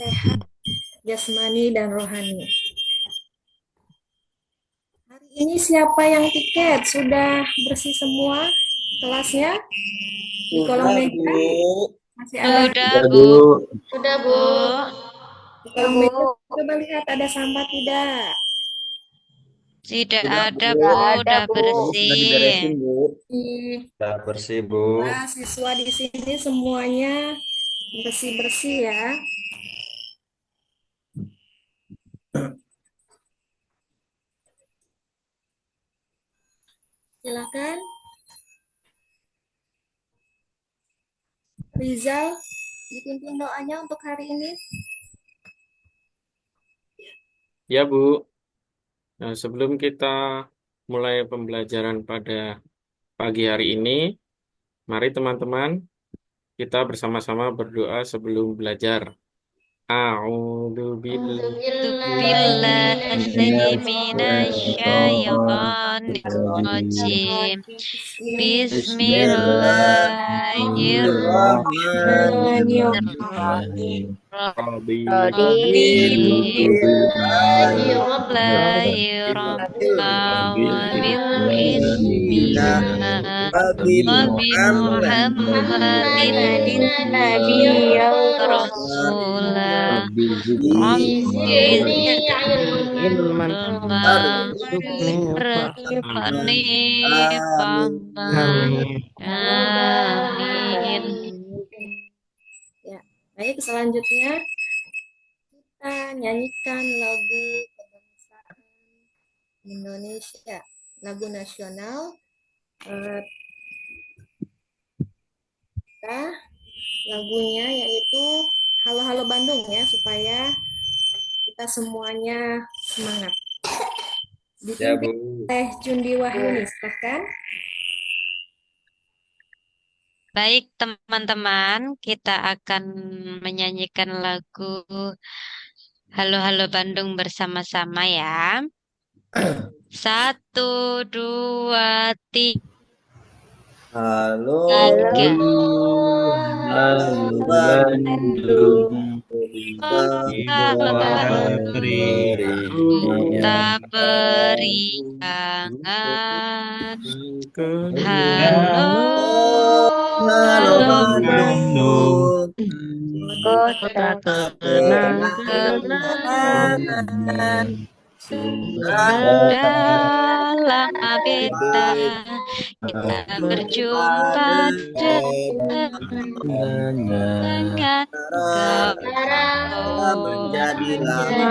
sehat jasmani dan rohani. Hari ini siapa yang tiket? Sudah bersih semua kelasnya di kolom Sudah, meja? Bu. Masih ada Sudah, Sudah, Bu. Bu. Sudah, Bu. di kolom meja? Coba lihat ada sampah tidak? Tidak Sudah, ada, Bu. Bu. Ada, Udah Bu. Bu, sudah diberesin, bersih. Bu. Di Sudah bersih, Bu. siswa di sini semuanya bersih-bersih ya. Silakan Rizal dipimpin doanya untuk hari ini. Ya, Bu. Nah, sebelum kita mulai pembelajaran pada pagi hari ini, mari teman-teman kita bersama-sama berdoa sebelum belajar. A'udzu A'udzu billahi Billahi Bismillahirrahmanirrahim. minasyaitonirrajim. Bismillahirrahmanirrahim. Bismillahirrahmanirrahim. Wabil Ismillah Wabi Muhammadin Rasulah Rabbil Amin. Ya, baik selanjutnya kita nyanyikan lagu kebangsaan Indonesia, lagu nasional. Kita lagunya yaitu Halo Halo Bandung ya, supaya kita semuanya semangat. Ya, Bu. Dipimpin oleh Cundi Wahyuni, silahkan. Baik teman-teman, kita akan menyanyikan lagu Halo Halo Bandung bersama-sama ya. 1, 2, 3. Halo, Halo Bandung. Kota beri hangat. Halo Halo, Bandung. Kota kenangan. Sudah lama beta kita berjumpa dengan kau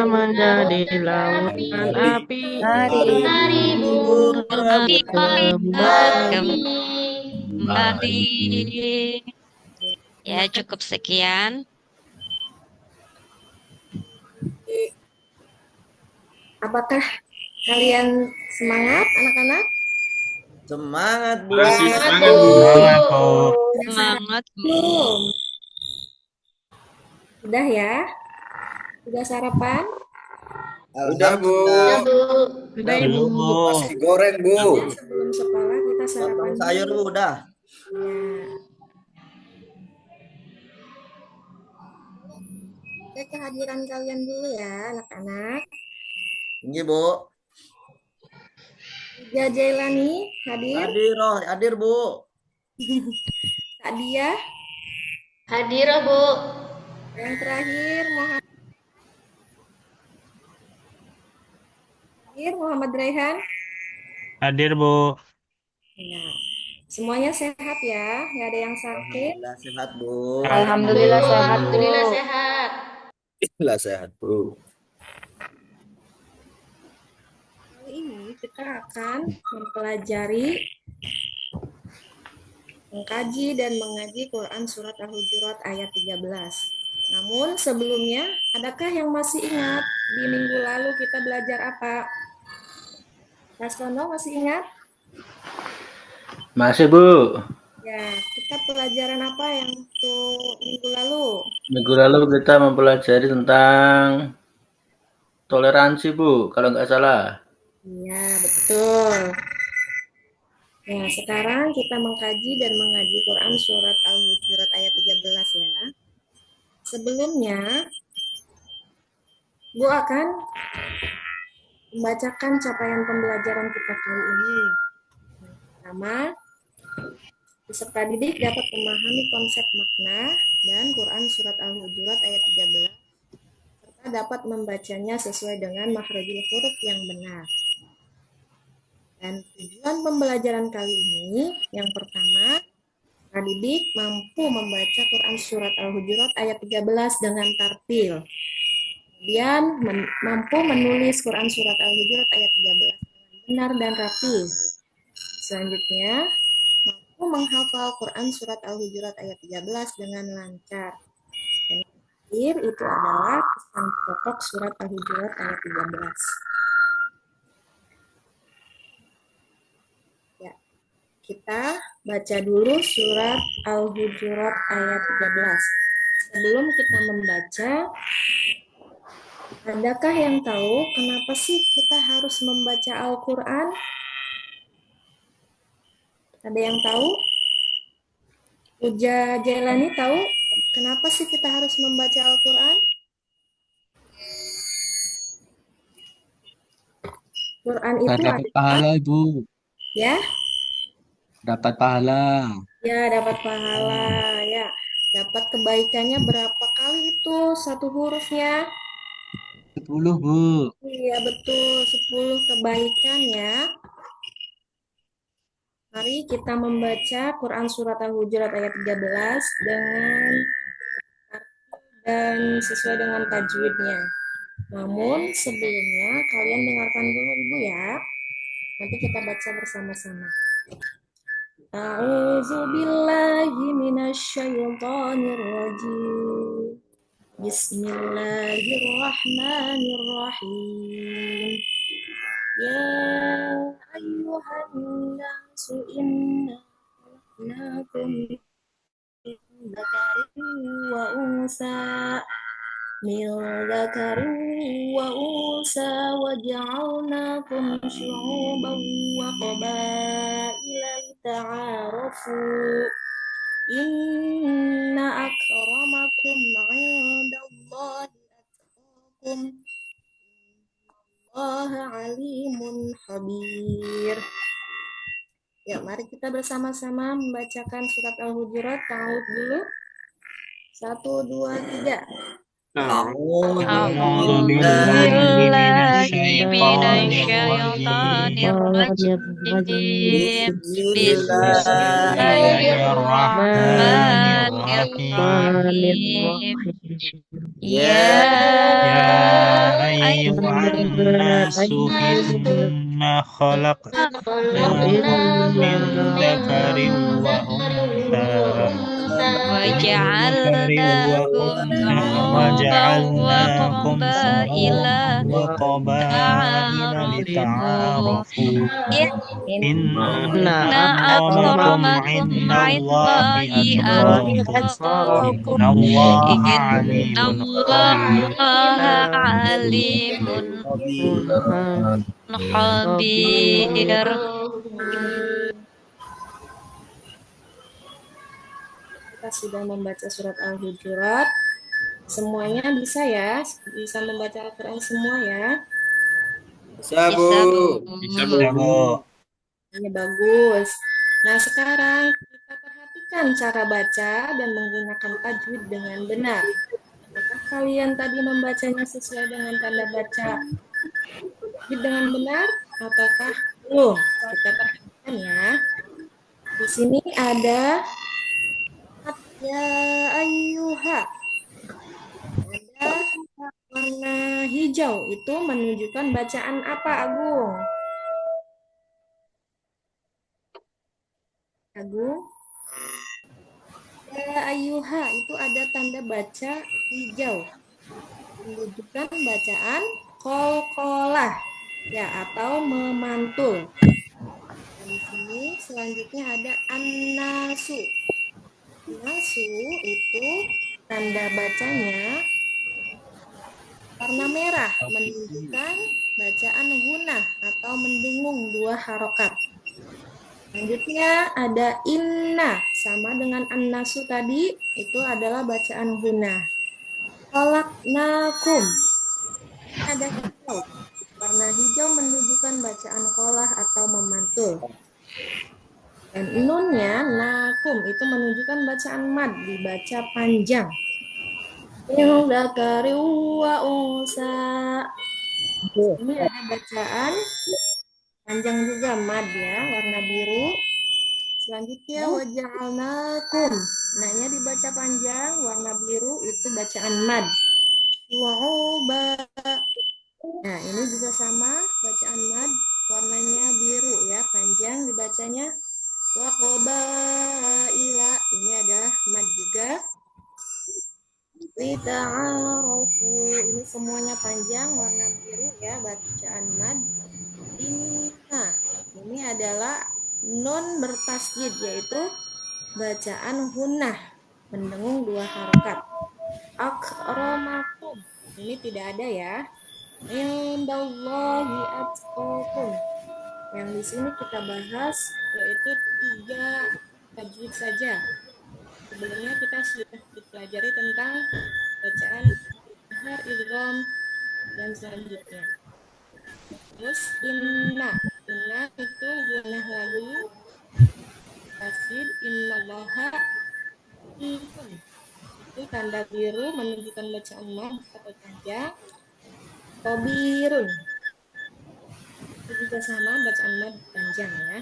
menjadi lautan api. kembali kembali. Ya, cukup sekian. Apakah kalian semangat anak-anak? Semangat, Bu. Semangat, Bu. Belum. Sudah ya? Sudah sarapan? Udah, Bu. Udah, Bu. Udah, Bu. Nasi goreng, Bu. Sebelum sekolah kita sarapan Potong sayur, Bu, udah. Ya. Cek kehadiran kalian dulu ya, anak-anak. Ini, Bu. Ija Jailani hadir. Hadir, Bu. Kak Dia. Hadir, Bu. Yang terakhir Muhammad Raihan. Hadir, Bu. Ya. Semuanya sehat ya, nggak ada yang sakit. Alhamdulillah sehat, Bu. Alhamdulillah sehat, Bu. Alhamdulillah sehat. Alhamdulillah sehat, Bu. Kali ini kita akan mempelajari, mengkaji dan mengaji Quran Surat Al-Hujurat ayat 13. Namun sebelumnya, adakah yang masih ingat di minggu lalu kita belajar apa? Mas Tono masih ingat? Masih, Bu. Ya, kita pelajaran apa yang untuk minggu lalu? Minggu lalu kita mempelajari tentang toleransi, Bu, kalau nggak salah. Iya, betul. Nah, sekarang kita mengkaji dan mengaji Quran Surat Al-Hujurat ayat 13 ya. Sebelumnya, Bu akan membacakan capaian pembelajaran kita kali ini. Pertama, peserta didik dapat memahami konsep makna dan Quran Surat Al-Hujurat ayat 13, serta dapat membacanya sesuai dengan makhrajul huruf yang benar. Dan tujuan pembelajaran kali ini, yang pertama, peserta didik mampu membaca Quran Surat Al-Hujurat ayat 13 dengan tartil. Kemudian mampu menulis Quran Surat Al-Hujurat ayat 13 dengan benar dan rapi. Selanjutnya, mampu menghafal Quran Surat Al-Hujurat ayat 13 dengan lancar. Dan yang terakhir itu adalah pesan pokok Surat Al-Hujurat ayat 13. Ya, kita baca dulu Surat Al-Hujurat ayat 13. Sebelum kita membaca, adakah yang tahu kenapa sih kita harus membaca Al-Quran? Ada yang tahu? Uja Jailani tahu kenapa sih kita harus membaca Al-Quran? Quran itu dapat adalah, pahala, Ibu. ya, Dapat pahala. dapat pahala, ya. Dapat kebaikannya berapa kali itu satu hurufnya? 10, Bu. Iya, betul, 10 kebaikan ya. Mari kita membaca Quran Surat Al-Hujurat ayat 13 dengan dan sesuai dengan tajwidnya. Namun sebelumnya kalian dengarkan dulu Ibu ya. Nanti kita baca bersama-sama. A'udzu billahi minasyaitonir rajim. Bismillahirrahmanirrahim. Ya ayyuhan nasu inna khalaqnakum min dzakarin wa unsa waja'alnakum syu'uban wa qabaila lita'arafu. Inna akramakum 'indallahi atqakum. Allaha alimun khabir. Ya, mari kita bersama-sama membacakan surat Al-Hujurat. Ta'awudz dulu. 1, 2, 3. A'udzu billahi minasyaitonir rajim. Bismillahirrahmanirrahim. Ya ayyuhan nasu inna khalaqnakum min dzakarin wa untha waja'alnakum wa qabaila lita'arafu inna akramakum 'indallahi atqakum innallaha alimun khabir. Kita sudah membaca surat Al-Hujurat. Semuanya bisa ya? Bisa membaca Al-Quran semua ya? Bisa, Bu. Bisa, Bu. Ini bagus. Nah, sekarang kita perhatikan cara baca dan menggunakan tajwid dengan benar. Apakah kalian tadi membacanya sesuai dengan tanda baca tajwid dengan benar ataukah belum? Kita perhatikan ya. Di sini ada ya ayyuha. Ada warna hijau, itu menunjukkan bacaan apa, Agung? Agung? Ya ayyuha, itu ada tanda baca hijau. Menunjukkan bacaan qalqalah, ya, atau memantul. Dan di sini selanjutnya ada an-nasu. Nasu itu tanda bacanya warna merah, menunjukkan bacaan gunah atau mendengung 2 harokat. Selanjutnya ada inna, sama dengan an-nasu tadi, itu adalah bacaan gunah. Khalaqnakum, Ada hijau. Warna hijau menunjukkan bacaan qolah atau memantul. Dan nunnya nakum itu menunjukkan bacaan mad, dibaca panjang. Dzakari wa unsa. Ini ada bacaan panjang juga mad ya, warna biru. Selanjutnya waja'alnakum. Nanya dibaca panjang, warna biru itu bacaan mad. Wa'uba. Nah, ini juga sama bacaan mad, warnanya biru ya, panjang dibacanya. Waqabaila. Ini adalah mad juga. Lita'arafu. Ini semuanya panjang, warna biru ya, bacaan mad. Ini adalah non bertasjid, yaitu bacaan hunnah, mendengung 2 harokat. Akramakum. Ini tidak ada ya. Indallahi atqakum. Yang di sini kita bahas yaitu 3 tajwid saja. Sebelumnya kita sudah dipelajari tentang bacaan izhar, idgham, dan selanjutnya. Terus inna itu gunnah lagi. Tasid innallaha itu tanda biru menunjukkan bacaan mad atau panjang. Kobirun itu juga sama bacaan mad panjang ya.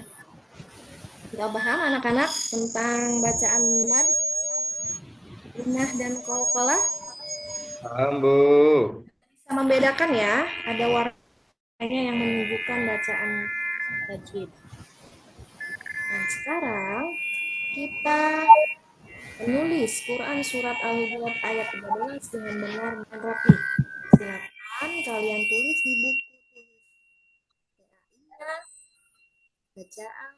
Kita paham anak-anak tentang bacaan mad, gunnah dan qalqalah? Paham, Bu. Bisa membedakan ya, ada warnanya yang menunjukkan bacaan tajwid. Nah, sekarang kita menulis Quran surat Al-Hujurat ayat 13 dengan benar dan rapi. Silakan kalian tulis di buku tulis bacaan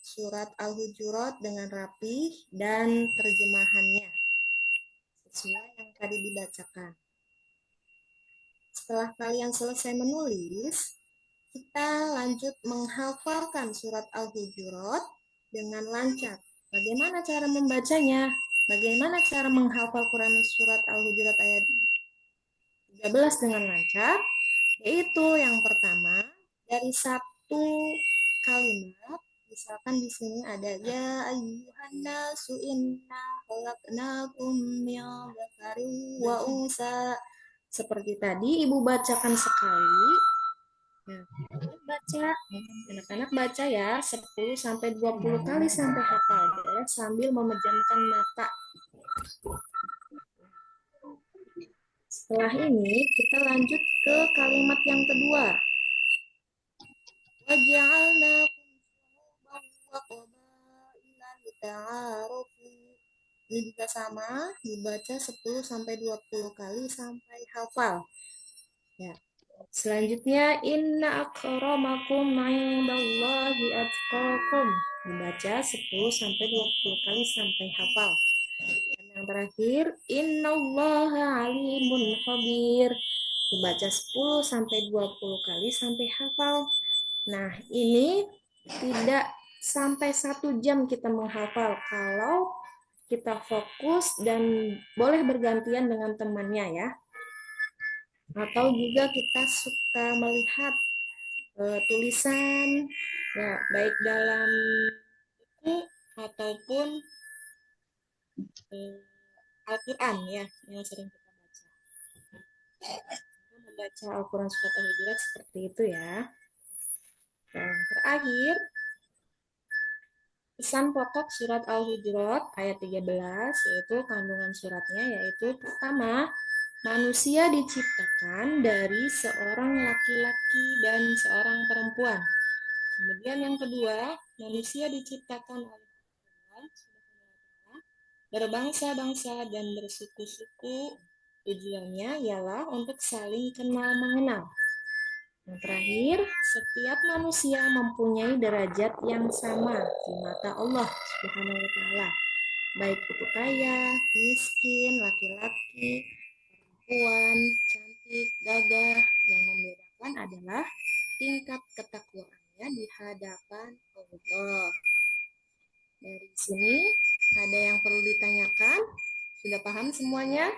surat Al-Hujurat dengan rapi dan terjemahannya sesuai yang tadi dibacakan. Setelah kalian selesai menulis, kita lanjut menghafalkan surat Al-Hujurat dengan lancar. Bagaimana cara membacanya? Bagaimana cara menghafal Quran surat Al-Hujurat ayat 13 dengan lancar? Yaitu yang pertama, dari satu kalimat, misalkan di sini ada ya ayyuhan nasu inna khalaqnakum min dzakarin wa unsa. Seperti tadi Ibu bacakan sekali. Nah, anak-anak baca ya 10 sampai 20 kali sampai hafal ya, sambil memejamkan mata. Setelah ini kita lanjut ke kalimat yang kedua. Ini juga sama, dibaca 10 sampai 20 kali sampai hafal. Ya. Selanjutnya inna akramakum indallahi atqakum, dibaca 10 sampai 20 kali sampai hafal. Dan yang terakhir innallaha alimun khabir, dibaca 10 sampai 20 kali sampai hafal. Nah, ini tidak sampai 1 jam kita menghafal kalau kita fokus dan boleh bergantian dengan temannya ya. Atau juga kita suka melihat tulisan ya, baik dalam buku ataupun Al-Quran ya, yang sering kita baca. Membaca Al-Quran surat Al-Hujurat seperti itu ya. Nah, terakhir pesan pokok surat Al-Hujurat ayat 13, yaitu kandungan suratnya, yaitu pertama, manusia diciptakan dari seorang laki-laki dan seorang perempuan. Kemudian yang kedua, manusia diciptakan oleh Allah berbangsa-bangsa dan bersuku-suku. Tujuannya ialah untuk saling kenal mengenal. Yang terakhir, setiap manusia mempunyai derajat yang sama di mata Allah Subhanahu wa taala. Baik itu kaya, miskin, laki-laki, perempuan, cantik, gagah, yang membedakan adalah tingkat ketakwaannya di hadapan Allah. Dari sini ada yang perlu ditanyakan? Sudah paham semuanya?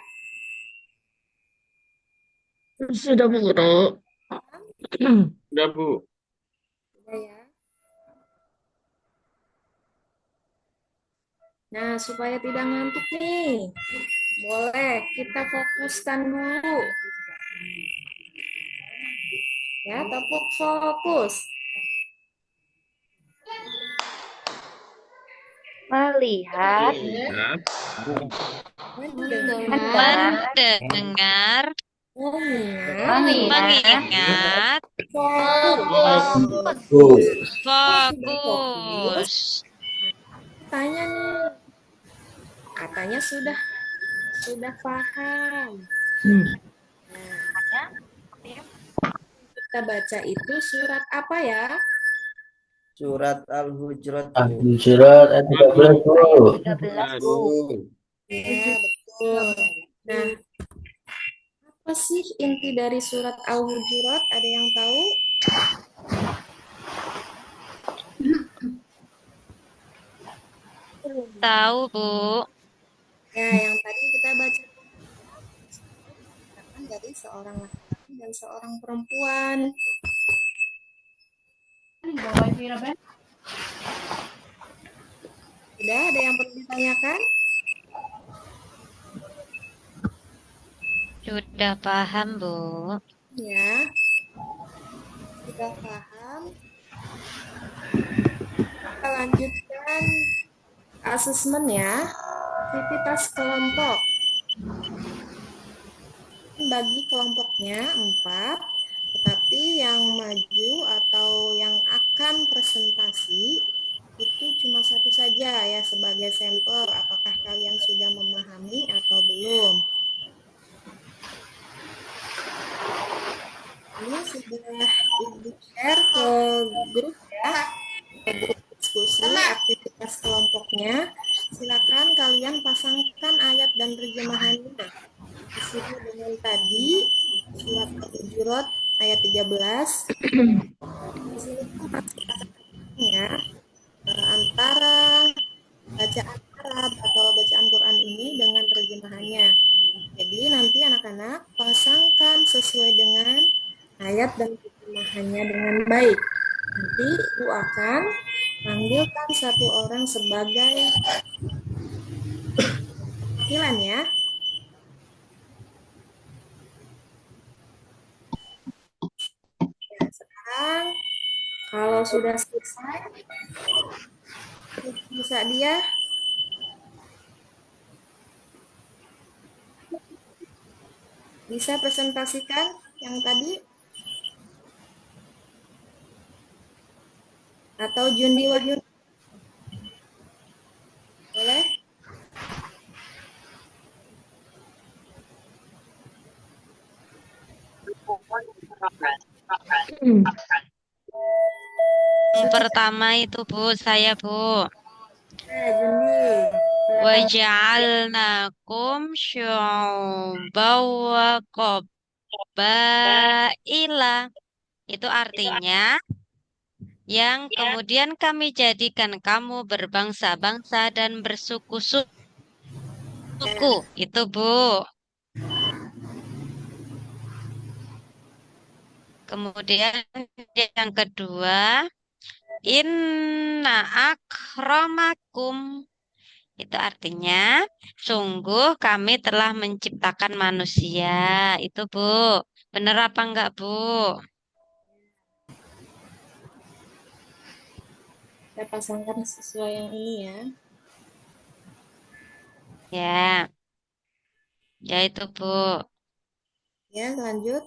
Sudah Bu Guru. Udah, Bu. Sudah ya. Nah, supaya tidak ngantuk nih, boleh kita fokuskan dulu. Ya, tepuk fokus. Melihat, Lihat. Mendengar, mengingat, Fokus. fokus. Tanya nih, katanya sudah paham. Nah, kita baca itu surat apa ya? Surat Al-Hujurat, Bu. Al-Hujurat ayat 13, Bu. 13 Bu. Ya, betul. Nah, apa sih inti dari surat Al-Hujurat? Ada yang tahu? Tahu, Bu. Ya, yang tadi kita baca dari seorang laki-laki dan seorang perempuan. Sudah ada yang perlu ditanyakan? Sudah paham, Bu. Ya, sudah paham. Kita lanjutkan asesmen ya, aktivitas kelompok. Bagi kelompoknya 4, tetapi yang maju atau yang akan presentasi itu cuma satu saja ya sebagai sampel. Apakah kalian sudah memahami atau belum? Ini sudah Ibu share ke grup ya, ke grup diskusi aktivitas kelompoknya. Silakan kalian pasangkan ayat dan terjemahannya. Di sini dengan tadi surat Al-Hujurat ayat 13. Di sini ya antara bacaan Arab atau bacaan Quran ini dengan terjemahannya. Jadi nanti anak-anak pasangkan sesuai dengan ayat dan terjemahannya dengan baik. Nanti Ibu akan panggilkan satu orang sebagai wakilan ya. Sekarang kalau sudah selesai, bisa dia bisa presentasikan yang tadi atau Jundi Wahyu boleh? Yang pertama itu, Bu, saya, Bu. Jundi. Waja'alnakum syu'uban wa qabaila. Itu artinya yang kemudian kami jadikan kamu berbangsa-bangsa dan bersuku-suku. Itu, Bu. Kemudian yang kedua, inna akramakum. Itu artinya, sungguh kami telah menciptakan manusia. Itu, Bu. Benar apa enggak, Bu? Kita pasangkan sesuai yang ini ya. Ya. Ya itu, Bu. Ya, lanjut.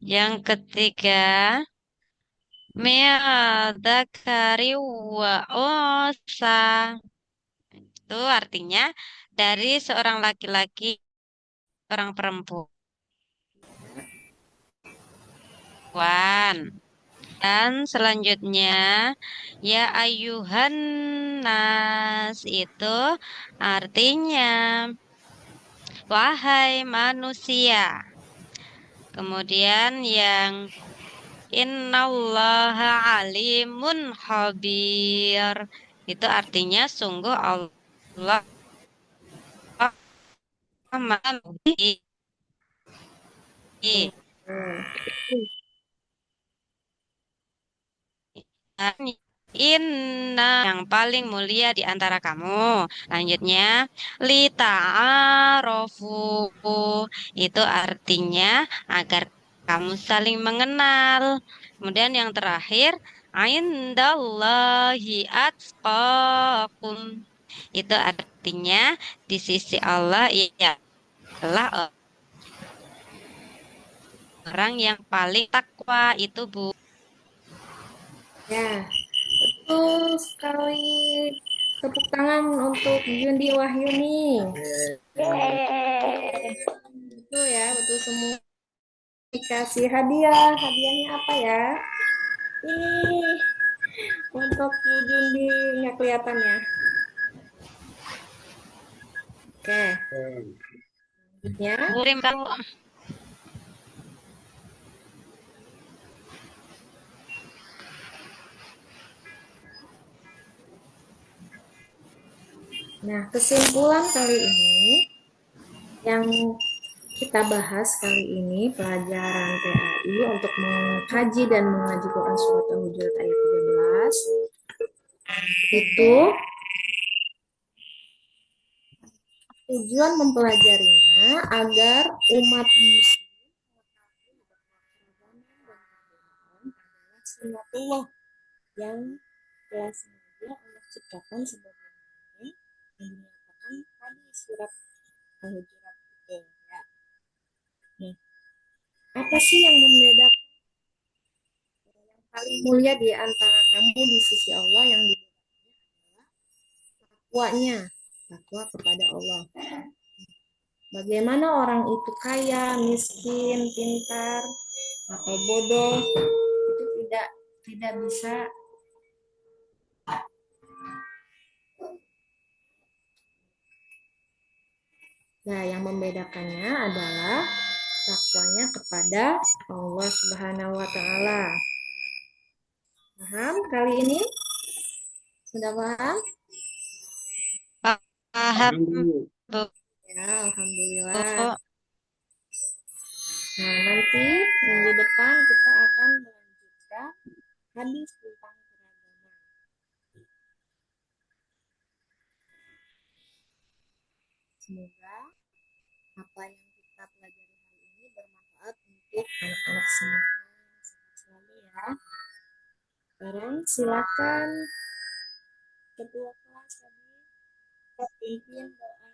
Yang ketiga, mi'adzakari wa unsa. Itu artinya dari seorang laki-laki, seorang perempuan. Dan selanjutnya, ya ayuhan nas itu artinya wahai manusia. Kemudian yang innallaha alimun khabir. Itu artinya sungguh Allah maha mengetahui. Inna yang paling mulia di antara kamu. Lanjutnya, li ta'arofu. Itu artinya agar kamu saling mengenal. Kemudian yang terakhir, indallahi atqakum. Itu artinya di sisi Allah ialah orang yang paling takwa itu, Bu. Ya, betul sekali. Tepuk tangan untuk Yundi Wahyuni. Betul ya, betul semua. Dikasih hadiah. Hadiahnya apa ya? Ini untuk Bu Yundi, nggak kelihatan ya. Oke. Selanjutnya. Kirim kamu. Nah, kesimpulan kali ini yang kita bahas kali ini pelajaran PAI untuk mengkaji dan mengaji Quran Surat Al-Hujurat ayat 13 itu tujuan mempelajarinya agar umat muslim adalah sunnatullah yang telah sengaja Allah ciptakan sebagai yang dinyatakan tadi surat Al-Hujurat itu ya. Nah, apa sih yang membedakan yang paling mulia di antara kamu di sisi Allah yang dibedakannya adalah takwanya, takwa kepada Allah. Bagaimana orang itu kaya, miskin, pintar, atau bodoh itu tidak bisa Nah, yang membedakannya adalah takwanya kepada Allah Subhanahu wa taala. Paham kali ini? Sudah paham? Paham, Bu. Ya, alhamdulillah. Nah, nanti minggu depan kita akan melanjutkan hadis tentang keragaman. Semoga apa yang kita pelajari hari ini bermanfaat untuk anak-anak semuanya. Sehat selalu ya. Sekarang silakan ketua kelas tadi pimpin doa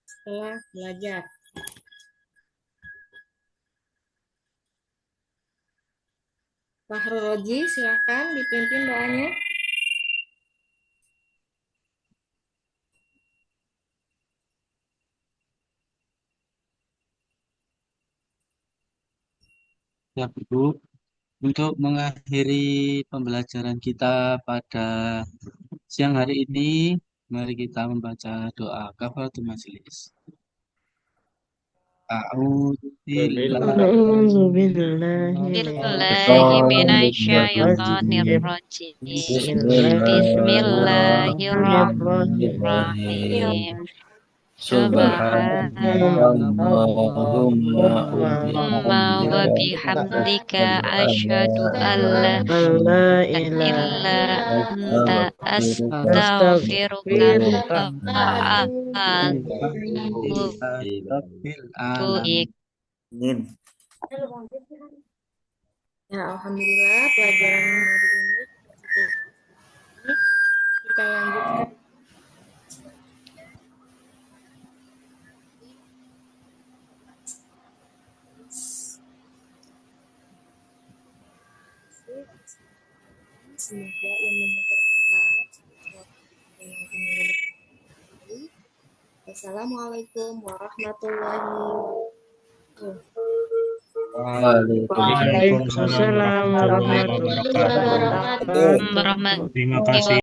setelah belajar. Fahrul Roji, silakan dipimpin doanya. Ya, Bu. Untuk mengakhiri pembelajaran kita pada siang hari ini, mari kita membaca doa kafaratul majelis. A'udzu A'udzu billahi Billahi minasyaitonir rajim. Bismillahirrahmanirrahim. Subhanallahumma wa bihamdika asyhadu an la ilaha illa anta astaghfiruka wa atubu ilaik. Ya, alhamdulillah pelajaran hari ini kita lanjutkan. Semoga ilmunya bermanfaat. Assalamualaikum warahmatullahi wabarakatuh. Waalaikumsalam warahmatullahi wabarakatuh. Terima kasih.